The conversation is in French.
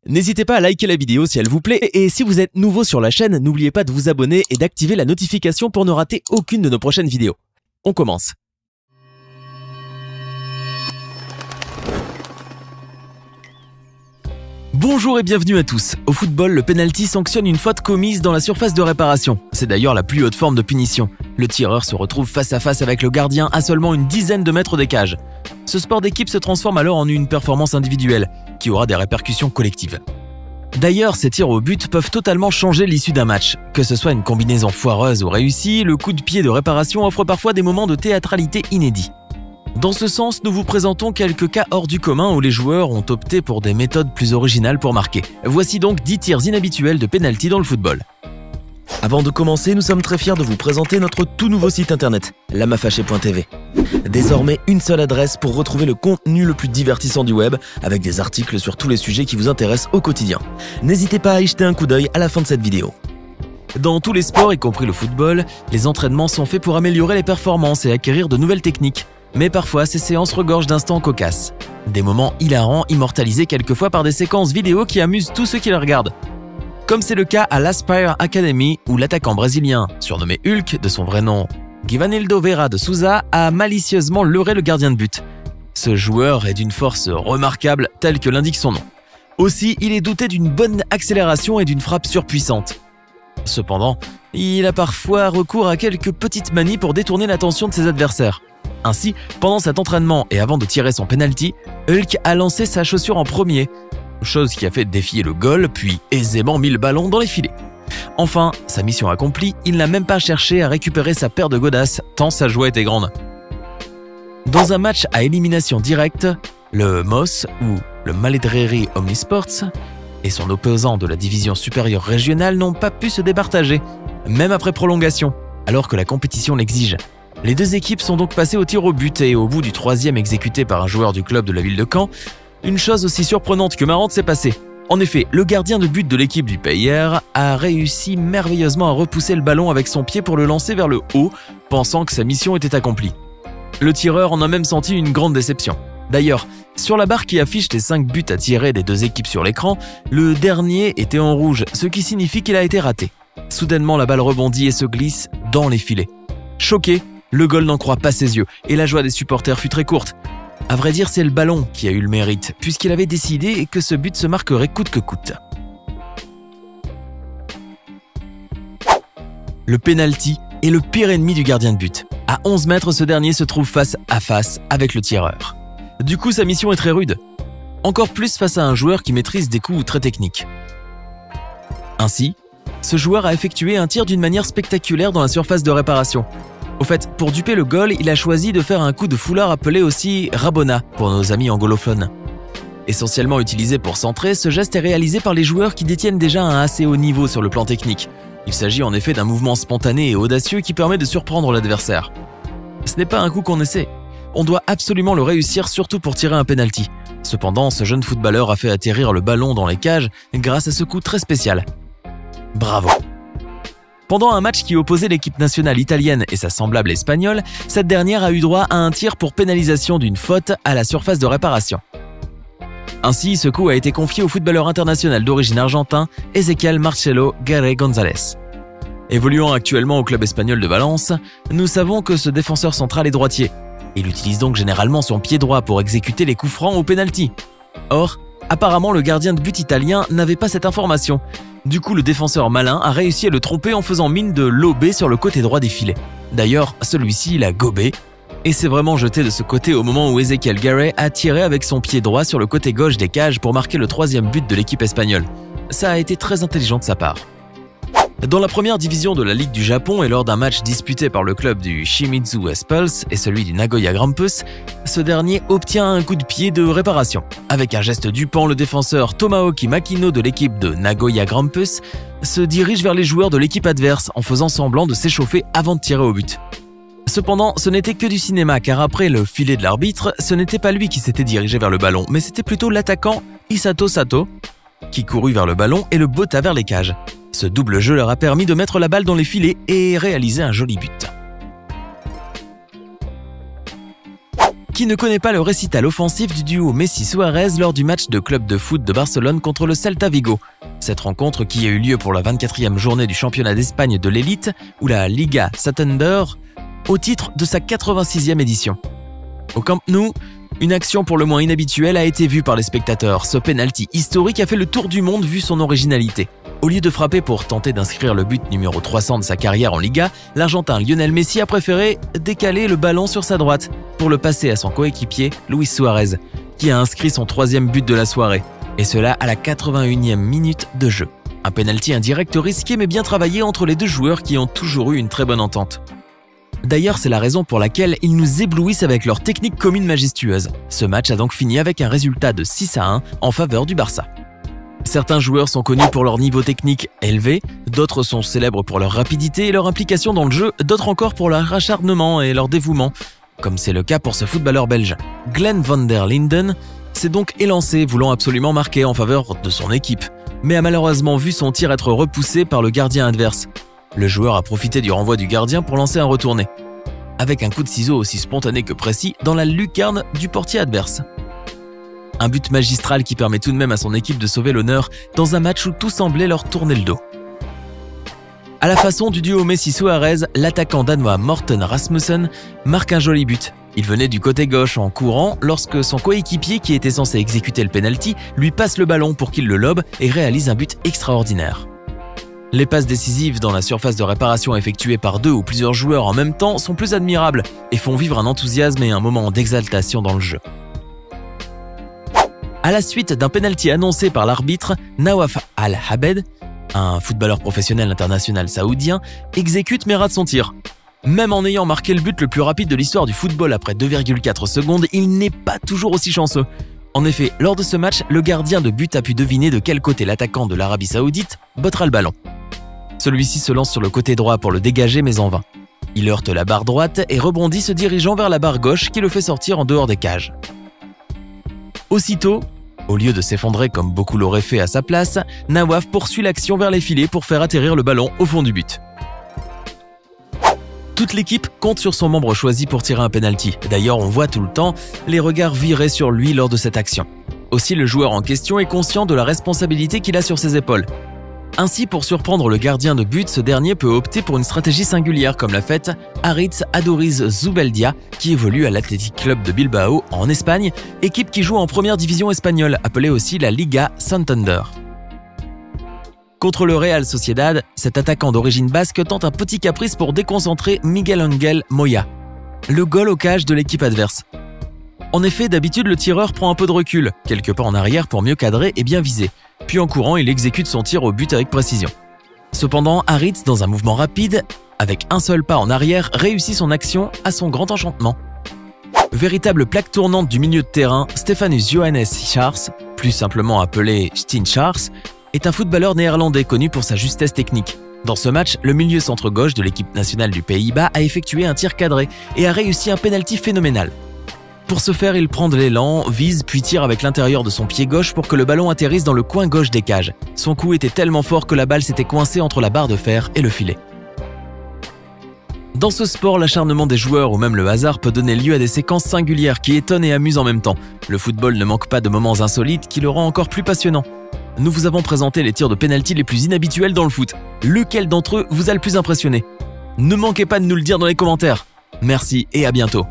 N'hésitez pas à liker la vidéo si elle vous plaît et si vous êtes nouveau sur la chaîne, n'oubliez pas de vous abonner et d'activer la notification pour ne rater aucune de nos prochaines vidéos. On commence. Bonjour et bienvenue à tous. Au football, le penalty sanctionne une faute commise dans la surface de réparation. C'est d'ailleurs la plus haute forme de punition. Le tireur se retrouve face à face avec le gardien à seulement une dizaine de mètres des cages. Ce sport d'équipe se transforme alors en une performance individuelle, qui aura des répercussions collectives. D'ailleurs, ces tirs au but peuvent totalement changer l'issue d'un match. Que ce soit une combinaison foireuse ou réussie, le coup de pied de réparation offre parfois des moments de théâtralité inédits. Dans ce sens, nous vous présentons quelques cas hors du commun où les joueurs ont opté pour des méthodes plus originales pour marquer. Voici donc 10 tirs inhabituels de penalty dans le football. Avant de commencer, nous sommes très fiers de vous présenter notre tout nouveau site internet, lamafaché.tv. Désormais, une seule adresse pour retrouver le contenu le plus divertissant du web, avec des articles sur tous les sujets qui vous intéressent au quotidien. N'hésitez pas à y jeter un coup d'œil à la fin de cette vidéo. Dans tous les sports, y compris le football, les entraînements sont faits pour améliorer les performances et acquérir de nouvelles techniques. Mais parfois, ces séances regorgent d'instants cocasses. Des moments hilarants immortalisés quelquefois par des séquences vidéo qui amusent tous ceux qui les regardent. Comme c'est le cas à l'Aspire Academy, où l'attaquant brésilien, surnommé Hulk de son vrai nom, Givanildo Vera de Souza, a malicieusement leurré le gardien de but. Ce joueur est d'une force remarquable, telle que l'indique son nom. Aussi, il est doté d'une bonne accélération et d'une frappe surpuissante. Cependant, il a parfois recours à quelques petites manies pour détourner l'attention de ses adversaires. Ainsi, pendant cet entraînement et avant de tirer son penalty, Hulk a lancé sa chaussure en premier, chose qui a fait défier le goal, puis aisément mis le ballon dans les filets. Enfin, sa mission accomplie, il n'a même pas cherché à récupérer sa paire de godasses, tant sa joie était grande. Dans un match à élimination directe, le MOS, ou le Maledreri Omnisports, et son opposant de la division supérieure régionale n'ont pas pu se départager, même après prolongation, alors que la compétition l'exige. Les deux équipes sont donc passées au tir au but et au bout du troisième exécuté par un joueur du club de la ville de Caen, une chose aussi surprenante que marrante s'est passée. En effet, le gardien de but de l'équipe du PR a réussi merveilleusement à repousser le ballon avec son pied pour le lancer vers le haut, pensant que sa mission était accomplie. Le tireur en a même senti une grande déception. D'ailleurs, sur la barre qui affiche les 5 buts à tirer des deux équipes sur l'écran, le dernier était en rouge, ce qui signifie qu'il a été raté. Soudainement, la balle rebondit et se glisse dans les filets. Choqué, le goal n'en croit pas ses yeux et la joie des supporters fut très courte. À vrai dire, c'est le ballon qui a eu le mérite, puisqu'il avait décidé que ce but se marquerait coûte que coûte. Le penalty est le pire ennemi du gardien de but. À 11 mètres, ce dernier se trouve face à face avec le tireur. Du coup, sa mission est très rude. Encore plus face à un joueur qui maîtrise des coups très techniques. Ainsi, ce joueur a effectué un tir d'une manière spectaculaire dans la surface de réparation. Au fait, pour duper le goal, il a choisi de faire un coup de foulard appelé aussi Rabona pour nos amis anglophones. Essentiellement utilisé pour centrer, ce geste est réalisé par les joueurs qui détiennent déjà un assez haut niveau sur le plan technique. Il s'agit en effet d'un mouvement spontané et audacieux qui permet de surprendre l'adversaire. Ce n'est pas un coup qu'on essaie. On doit absolument le réussir, surtout pour tirer un penalty. Cependant, ce jeune footballeur a fait atterrir le ballon dans les cages grâce à ce coup très spécial. Bravo! Pendant un match qui opposait l'équipe nationale italienne et sa semblable espagnole, cette dernière a eu droit à un tir pour pénalisation d'une faute à la surface de réparation. Ainsi, ce coup a été confié au footballeur international d'origine argentin, Ezequiel Marcelo Guerre González. Évoluant actuellement au club espagnol de Valence, nous savons que ce défenseur central est droitier. Il utilise donc généralement son pied droit pour exécuter les coups francs au penalty. Or, apparemment le gardien de but italien n'avait pas cette information. Du coup, le défenseur malin a réussi à le tromper en faisant mine de lober sur le côté droit des filets. D'ailleurs, celui-ci l'a gobé et s'est vraiment jeté de ce côté au moment où Ezequiel Guerre a tiré avec son pied droit sur le côté gauche des cages pour marquer le 3e but de l'équipe espagnole. Ça a été très intelligent de sa part. Dans la première division de la Ligue du Japon et lors d'un match disputé par le club du Shimizu S-Pulse et celui du Nagoya Grampus, ce dernier obtient un coup de pied de réparation. Avec un geste dupant, le défenseur Tomoaki Makino de l'équipe de Nagoya Grampus se dirige vers les joueurs de l'équipe adverse en faisant semblant de s'échauffer avant de tirer au but. Cependant, ce n'était que du cinéma car après le filet de l'arbitre, ce n'était pas lui qui s'était dirigé vers le ballon, mais c'était plutôt l'attaquant Isato Sato qui courut vers le ballon et le botta vers les cages. Ce double jeu leur a permis de mettre la balle dans les filets et réaliser un joli but. Qui ne connaît pas le récital offensif du duo Messi-Suarez lors du match de club de foot de Barcelone contre le Celta Vigo? Cette rencontre qui a eu lieu pour la 24e journée du championnat d'Espagne de l'élite ou la Liga Santander au titre de sa 86e édition. Au Camp Nou, une action pour le moins inhabituelle a été vue par les spectateurs. Ce penalty historique a fait le tour du monde vu son originalité. Au lieu de frapper pour tenter d'inscrire le but numéro 300 de sa carrière en Liga, l'Argentin Lionel Messi a préféré décaler le ballon sur sa droite pour le passer à son coéquipier Luis Suarez, qui a inscrit son 3e but de la soirée, et cela à la 81e minute de jeu. Un penalty indirect risqué mais bien travaillé entre les deux joueurs qui ont toujours eu une très bonne entente. D'ailleurs, c'est la raison pour laquelle ils nous éblouissent avec leur technique commune majestueuse. Ce match a donc fini avec un résultat de 6-1 en faveur du Barça. Certains joueurs sont connus pour leur niveau technique élevé, d'autres sont célèbres pour leur rapidité et leur implication dans le jeu, d'autres encore pour leur acharnement et leur dévouement, comme c'est le cas pour ce footballeur belge. Glenn van der Linden s'est donc élancé, voulant absolument marquer en faveur de son équipe, mais a malheureusement vu son tir être repoussé par le gardien adverse. Le joueur a profité du renvoi du gardien pour lancer un retourné, avec un coup de ciseau aussi spontané que précis dans la lucarne du portier adverse. Un but magistral qui permet tout de même à son équipe de sauver l'honneur dans un match où tout semblait leur tourner le dos. À la façon du duo Messi-Suarez, l'attaquant danois Morten Rasmussen marque un joli but. Il venait du côté gauche en courant lorsque son coéquipier qui était censé exécuter le penalty lui passe le ballon pour qu'il le lobe et réalise un but extraordinaire. Les passes décisives dans la surface de réparation effectuées par 2 ou plusieurs joueurs en même temps sont plus admirables et font vivre un enthousiasme et un moment d'exaltation dans le jeu. À la suite d'un penalty annoncé par l'arbitre, Nawaf Al-Habed, un footballeur professionnel international saoudien, exécute mais rate son tir. Même en ayant marqué le but le plus rapide de l'histoire du football après 2,4 secondes, il n'est pas toujours aussi chanceux. En effet, lors de ce match, le gardien de but a pu deviner de quel côté l'attaquant de l'Arabie Saoudite bottera le ballon. Celui-ci se lance sur le côté droit pour le dégager mais en vain. Il heurte la barre droite et rebondit se dirigeant vers la barre gauche qui le fait sortir en dehors des cages. Aussitôt, au lieu de s'effondrer comme beaucoup l'auraient fait à sa place, Nawaf poursuit l'action vers les filets pour faire atterrir le ballon au fond du but. Toute l'équipe compte sur son membre choisi pour tirer un penalty. D'ailleurs, on voit tout le temps les regards virer sur lui lors de cette action. Aussi, le joueur en question est conscient de la responsabilité qu'il a sur ses épaules. Ainsi, pour surprendre le gardien de but, ce dernier peut opter pour une stratégie singulière comme l'a faite Aritz Aduriz Zubeldia, qui évolue à l'Athletic Club de Bilbao en Espagne, équipe qui joue en première division espagnole, appelée aussi la Liga Santander. Contre le Real Sociedad, cet attaquant d'origine basque tente un petit caprice pour déconcentrer Miguel Ángel Moya, le goal au cage de l'équipe adverse. En effet, d'habitude, le tireur prend un peu de recul, quelques pas en arrière pour mieux cadrer et bien viser. Puis en courant, il exécute son tir au but avec précision. Cependant, Aritz, dans un mouvement rapide, avec un seul pas en arrière, réussit son action à son grand enchantement. Véritable plaque tournante du milieu de terrain, Stefanus Johannes Schaars, plus simplement appelé Stijn Schaars, est un footballeur néerlandais connu pour sa justesse technique. Dans ce match, le milieu centre-gauche de l'équipe nationale du Pays-Bas a effectué un tir cadré et a réussi un penalty phénoménal. Pour ce faire, il prend de l'élan, vise puis tire avec l'intérieur de son pied gauche pour que le ballon atterrisse dans le coin gauche des cages. Son coup était tellement fort que la balle s'était coincée entre la barre de fer et le filet. Dans ce sport, l'acharnement des joueurs ou même le hasard peut donner lieu à des séquences singulières qui étonnent et amusent en même temps. Le football ne manque pas de moments insolites qui le rend encore plus passionnant. Nous vous avons présenté les tirs de pénalty les plus inhabituels dans le foot. Lequel d'entre eux vous a le plus impressionné? Ne manquez pas de nous le dire dans les commentaires. Merci et à bientôt.